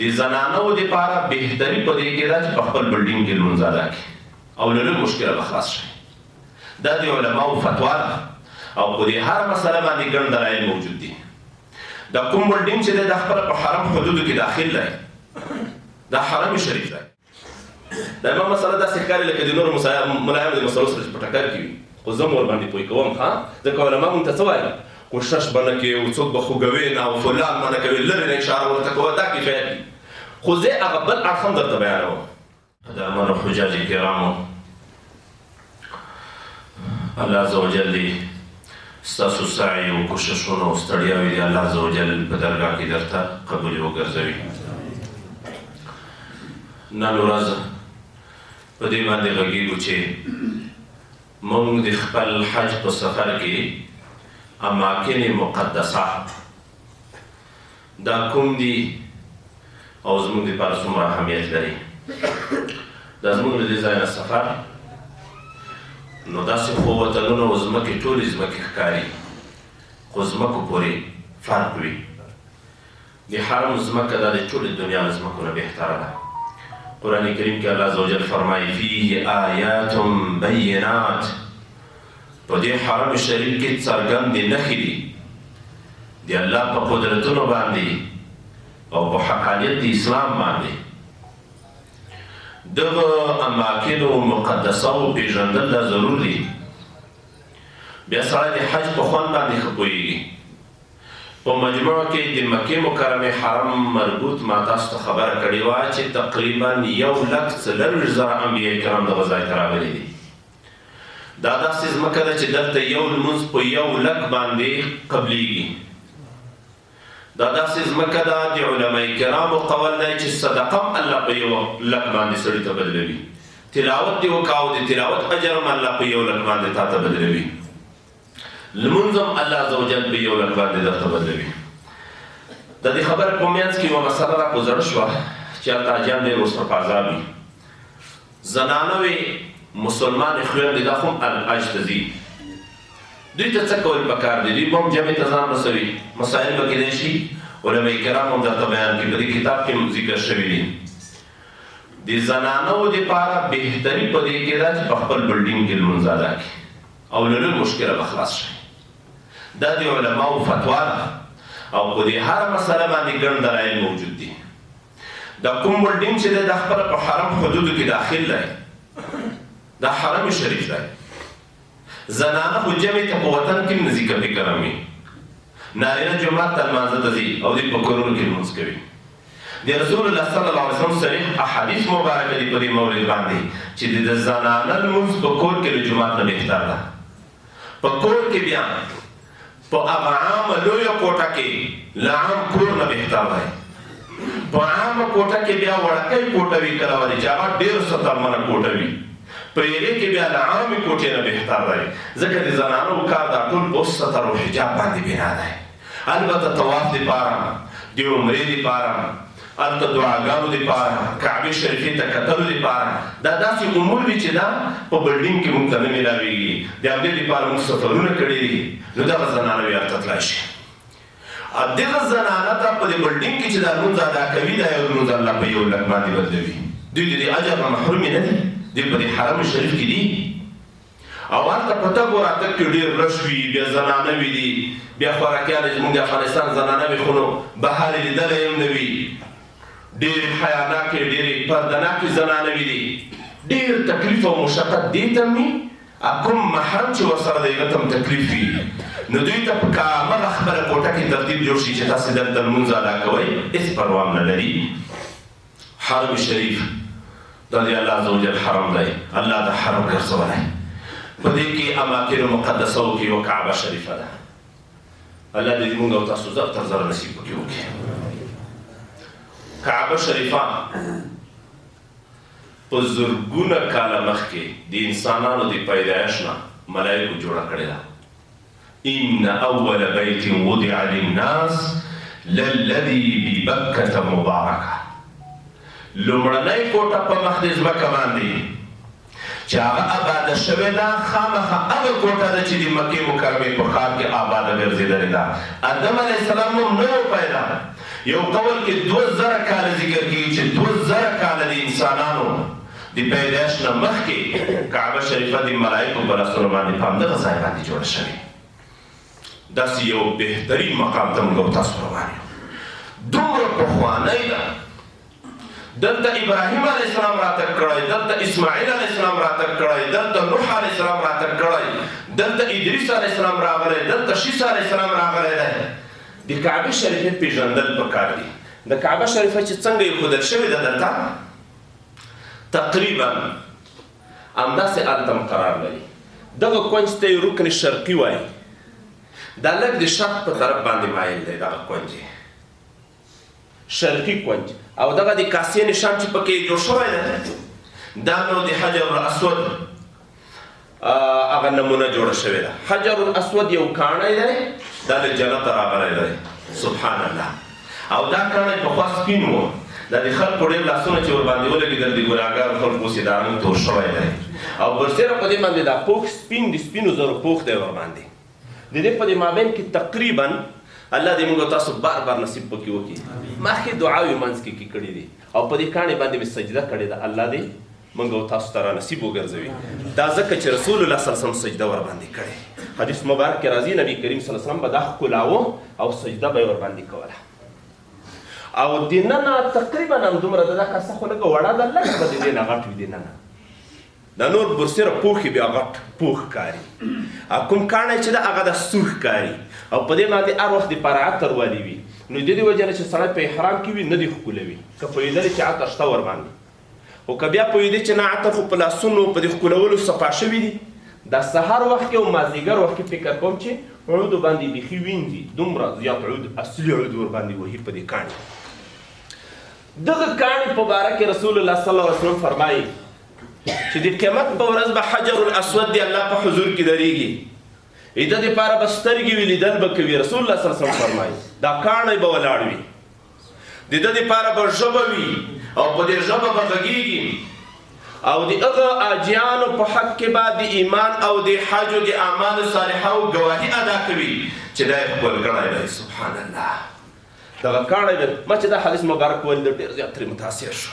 د زنانو دپاره بهتري په دې کې ده چې په خپل بلډینګ کې لمونځ ادا کړي او له لږ مشکله به خلاص شي. دا د علماو فتوا ده او په دې هر مسله باندې ګڼ دلایل موجود دي. دا کوم بلډینګ چې دی دا خپله په حرم حدودو کې داخل دی، دا حرم شریف دی. دا ما مسله داسې ښکاري لکه د نورو ملایانو د مسلو سره چې په ټکر کې وي، خو زه م ورباندې پوه کوم ښه، ځکه علما مونږ ته څه وایي کوشش به نه کوي او څوک به خوږوي نه او فلان به نه کوي، لرې نه اشاره ورته کوه، دا کفایت دي. خو زه هغه بل اړخ هم درته بیانوم. قدرمنو حجاج کرامو، الله عز وجل دې ستاسو سعی او کوششونه او ستړیاوې دې الله عز وجل په درګاه کې درته قبولې وګرځوي. نن ورځ په دې باندې غږېږو چې موږ د خپل حج په سفر کې اماکن مقدسه دا کوم دي او زموږ دپاره څومره اهمیت لري. دا زموږ له دې ځای نه سفر نو داسې خو وطنونه او ځمکې ټولې ځمکې ښکاري، خو ځمکو پورې فرق وي. د حرم ځمکه دا د ټولې دنیا له ځمکو نه بهتره ده. قرآن کریم کې الله عز وجل فرمایي فیه آیات بینات، په دې حرم شریف کې څرګندې نښې دي د الله په قدرتونو باندې او په حقانیت د اسلام باندې. دغه اماکنو مقدسو پیژندل دا ضرور دي. بیا سړی د حج په خوند باندې ښه پوهېږي. په مجموع کې د مکې مکرمې حرم مربوط ما تاسو ته خبره کړې وه چې تقریبا 1,40,000 انبیاء کرام دغه ځای ته راغلي دي. دا داسې ځمکه ده چې دلته یو لمونځ په 1,00,000 باندې قبلیږي. دا داسې ځمکه ده د علماء کرامو قول دی چې صدقه هم الله په 1,00,000 باندې سړي ته بدلوي. تلاوت دې وکړه او د تلاوت اجر هم الله په 1,00,000 باندې تا ته بدلوي. لمونځ هم الله عز وجل په 1,00,000 باندې درته بدلوي. د دې خبرې په منځ کې یوه مسله را په زړه شوه چې هلته حاجیان ډېر ورسره په عذاب وي. زنانه مسلمان خویندې دا خو هم الحج ته ځي، دوی ته څه کول پکار دي؟ دوی به هم جمعې ته ځان رسوي. مسایل به کیدای شي علماء کرام هم درته بیان کړي، په دې کتاب کې هم ذکر شوي دي. د زنانو دپاره بهتري په دې کې ده چې په خپل بلډینګ کې لمونځ ادا کړي او له لږ مشکله به خلاص شي. دا د علماو فتوا ده او په دې هر مسله باندې ګڼ دلایل موجود دي. دا کوم بلډینګ چې دی دا خپله په حرم حدودو کې داخل دی، دا حرم شریف دی. زنانه خو جمعې ته په وطن کې هم نه ځي که فکر هم وي. نارینه جومات ته لمانځه ته ځي او دوی په کورونو کې لمونځ کوي. د رسول الله صلی الله علیه وسلم صریح احادیث مبارکه دي په دې مورد باندې چې د زنانه لمونځ په کور کې له جومات نه بهتر ده. په کور کې بیا په هغه عامه لویه کوټه کې له عام کور نه بهتر دی. په عامه کوټه کې بیا وړکۍ کوټه وي کله ولې چې هغه ډېر سترمنه کوټه وي، په یوې کې بیا له عامې کوټې نه بهتر دی. ځکه د زنانو کار دا ټول اوس ستر او حجاب باندې بنا دی. البته طواف دپاره، د عمرې دپاره، هلته دعاګانو دپاره، کعبې شریفې ته کتلو دپاره، دا داسې امور دي چې دا په بلډینګ کې موږ ته نه میلاویږي. د همدې دپاره موږ سفرونه کړي دي. نو دغه زنانه بیا هلته تلای شي. دغه زنانه ته په دې بلډینګ کې چې دا لمونځ ادا کوي دا یو لمونځ الله په 1,00,000 باندې بدلوي. دوی د دې اجر نه محرومې نه دي، دوی په دې حرم شریف کې دي. او هلته په تګ و راتګ کې ډېر رش وي، بیا زنانه وي دي، بیا خوراکیانې زموږ د افغانستان زنانه وي خو نو بهر یې لیدلی هم نه وي. ډېرې حیاناکې ډېرې پردناکې زنانه وي دي. ډېر تکلیف او مشقت دې ته هم وي، کوم محرم چې ورسره دی هغه ته هم تکلیف وي. نو دوی ته په همغه خپله کوټه کې ترتیب جوړ شي چې تاسې دلته لمونځ ادا کوئ، هېڅ پروا هم نه لري. حرم شریف دا د الله عز وجل حرم دی، الله دا حرم ګرځولی. په دې کې اماکن مقدسو کې یوه کعبه شریفه ده. الله دې موږ او تاسو زر تر زره نصیب پکې وکړي. کعبه شریفه په زرګونه کاله مخکې د انسانانو د پیدایش نه ملایکو جوړه کړې ده. ان اول بیت وضع للناس للذي ببکة مبارکه، لومړنۍ کوټه په مخ د ځمکه باندې چې هغه آباده شوې ده خامخا هغه کوټه ده چې د مکې مکرمې په ښار کې آباده ګرځېدلې ده. آدم علیه السلام هم نه و پیدا. یو قول کې 2000 کاله ذکر کېږي چې 2000 کاله د انسانانو د پیدایش نه مخکې کعبه شریفه د ملایکو په لاسونو باندې په همدغه ځای باندې جوړه شوې. داسې یو بهترین مقام ته موږ او تاسو روان یو. دومره پخوانی ده. دلته ابراهیم علیه السلام راتګ کړی، دلته اسماعیل علیه السلام راتګ کړی، دلته نوح علیه السلام راتګ کړی، دلته ادریس علیه السلام راغلی، دلته شیس علیه السلام راغلی دی. د کعبې شریفې پېژندل پکار دي. د کعبه شریفه چې څنګه ایښودل شوې ده دلته تقریبا همداسې هلته قرار لري. دغه کونج ته یې رکن شرقي وایي. دا لږ د شرق په طرف باندې مایل دی دغه کونج شرقي کونج. او دغه د کاسې نشان چې پکې جوړ شوی دی دا نو د حجر الاسود هغه نمونه جوړه شوې ده. حجر الاسود یو کاڼی دی، دا د جنت راغلی دی. سبحان الله. او دا کاڼی پخوا سپین و. دا د خلکو ډېر لاسونه چې ورباندې ولګېدل د ګناهګارو خلکو اوس یې دا رنګ تور شوی دی. او برسېره په دې باندې دا پوښ سپین د سپینو زرو پوښ دی ورباندې. د دې په دې مابین کې تقریبا الله دې موږ تاسو بار بار نصیب پکې وکړي. مخکې دعاوې منځ کې کړي دي او په دې کاڼي باندې مې سجده کړې ده. الله دې موږ او تاسو ته را نصیب وګرځوي. دا ځکه چې رسول الله صلی الله علیه وسلم سجده ورباندې کړې. حدیث مبارک کې راځي نبی کریم صلی الله علیه وسلم به دا ښکلاوه او سجده به یې ورباندې کوله. او دننه تقریبا همدومره ده. دا کاسه خو لږه وړه ده، لږ به د دې نه غټ وي دننه. دا نور برسېره پوښ یې بیا غټ پوښ ښکاري. او کوم کاڼی چې ده هغه د سوښ ښکاري. او په دې باندې هر وخت دپاره عطر والي وي. نو د دې وجه نه چې سړی په احرام کې وي نه دې ښکلوي. که پوهېدلې چې عطر شته ورباندې، خو که بیا پوهېدې چې نه عطر خو په لاسونو په دې ښکلولو صفا شوي دي، دا سهار وخت کې او مازدیګر وخت کې فکر کوم چې عودو باندې بیخي وینځي. دومره زیات عود اصلي عود ورباندې وهي په دې کاڼي. دغه کاڼي په باره کې رسول الله صلی الله علیه وسلم فرمایي چې د قیامت په ورځ به حجر الاسود دی الله په حضور کې درېږي. د ده دپاره به سترګې وي، لیدل به کوي. رسول الله صلی الله علیه وسلم فرمایي دا کاڼی به ولاړ وي. د ده دپاره به ژبه وي او په دې ژبه به غږېږي. او د هغه حاجیانو په حق کې به د ایمان او د حج او د اعمالو صالحو ګواهي ادا کوي چې دا یې ښکل کړی دی. سبحان الله. دغه کاڼی دی. ما چې دا حدیث مبارک ولید ډېر زیات ترې متاثر شو.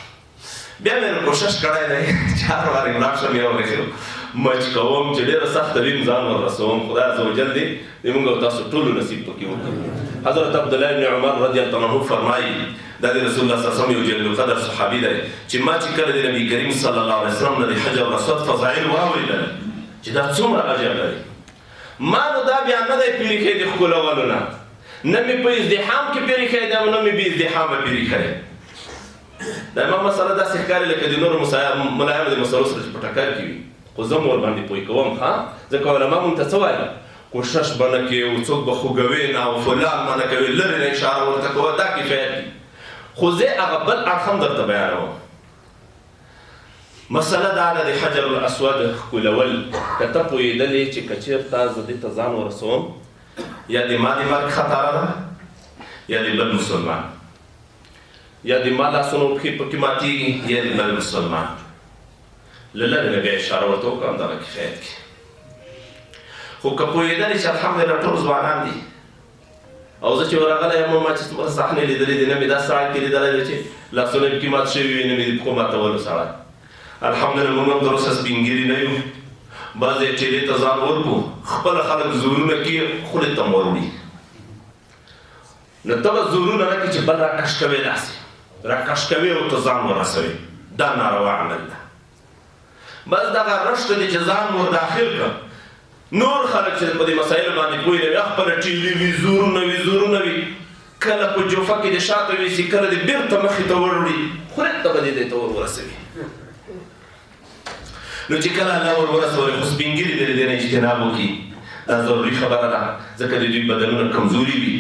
بیا مې کوشش کړی دی چې هر وارې ولاړ شم یو ورځ مچ کوم چې ډېره سخته وي ځان ور رسوم. خدای عز وجل دې موږ او تاسو ټولو نصیب پکې وکړي. حضرت عبدالله بن عمر رضی الله عنه فرمایي دا د رسول الله صلی الله علیه وسلم یو جلیل القدر صحابي دی چې ما چې کله د نبي کریم صلی الله علیه وسلم نه د حجر الاسود فضایل واورېدل چې دا څومره عجب لري، ما نو دا بیا نه دی پیرې د ښکلولو نه مې په ازدحام کې پیرې ښی دی او نه مې بې ازدحامه پیرې ښی. دا ما مسله داسې ښکاري لکه د نورو ملایانو د مسلو سره چې په ټکر کې وي. خو زه م ورباندې پوه کوم ځکه علما مونږ ته څه وایي کوشش به نه کوې او څوک به خوږوې نه او فلان به نه کوې لرې نه اشاره ورته کوه دا کفایت دي. خو زه هغه بل اړخ هم درته بیانوم. مسله دا ده د حجر الاسود ښکلول. که ته پوهېدلې چې که چېرته زه دې ته ځان ورسوم یا د ما د مرګ خطره ده یا د بل مسلمان، یا د ما لاسونه پښې پکې ماتېږي یا د بل مسلمان. له لرې نه بیا اشاره ورته وکړم دغه کفایت کې. خو که پوهېدلې چې الحمدلله ټول ځوانان دي او زه چې ورغلی یم ما چې څومره صحنې لیدلې دي، نه مې دا سړی کې لیدلی دی چې لاسونه یې پکې مات شوي وي، نه مې د پښو ماتولو سړی. الحمدلله موږ هم تر اوسه سپین ګیري نه یو. بعضې ټېلې ته ځان ورکړو، خپله خلک زورونه کي خولې ته م وروړي. نو ته به زورونه نه کړي چې بل راکش کوې داسې راکش کوې او ته ځان ورسوې. دا ناروا عمل ده. بس دغه رشته دی چې ځان ور داخل کړه. نور خلک چې په دې مسایلو باندې پوه نه وي، خپله ټیلې وي، زورونه وي، کله په جوفه کې د شاته ویسي، کله د بېرته مخې ته وروړي، خولې ته به دې ته ور ورسوي. نو چې کله الله ور ورسوي خو سپین ګیري د دې نه اجتناب وکړي. دا ضروري خبره ده ځکه د دوی بدنونه کمزوري وي